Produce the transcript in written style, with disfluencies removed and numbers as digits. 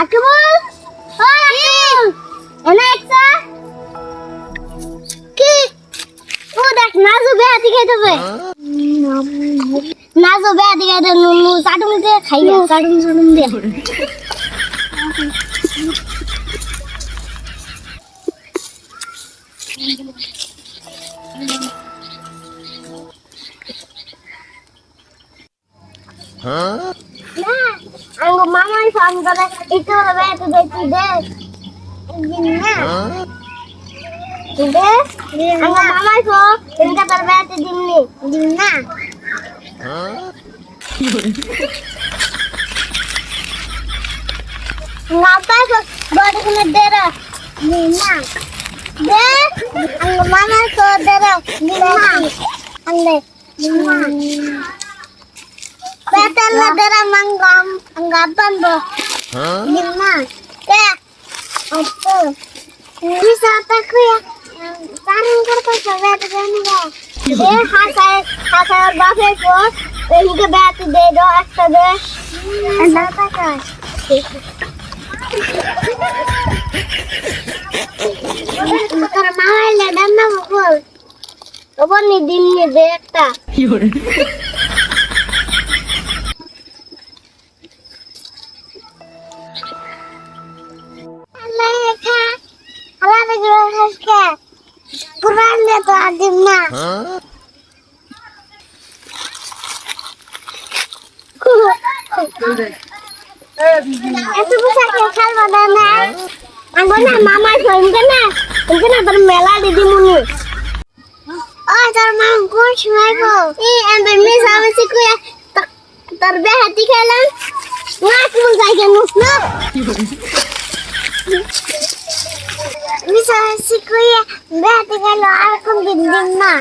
আকিবুল ওই আকিবুল এনে একটা কি ও দেখ নাজু বেয়াতি খাইতেছে নাজু বেয়াতি খাইতে নুনু চাটুন দিয়ে খাইবে চাটুন দিয়ে না আঙ্গো মামাই ফোন করে একটু বেয়াতি দেখি দে না দে আঙ্গো মামাই ফোন ইনকা তার বেয়াতি দিন না ngapain kok body kena darah lima deh ang mana ko darah lima ande lima betul lah darah manggam anggapan bo lima kayak apa bisa aku ya taring kertas sampai begini ya deh hasai bapak ko ini ke batu deh do ekta deh ada apa kan Bukan mahal ya dan nama full. Apa nih dimnya beta? Aleka, aleka juga haska. Kurang dia tuh adimnya. Itu bisa kekal badannya. Anggona mama soalnya bermela di dimuni. Oh, termangku cuma ambil sama si kuya terbe hati kalian. Ngaku saja nusnuk. Bisa si kuya berhati kalau aku dinding mah.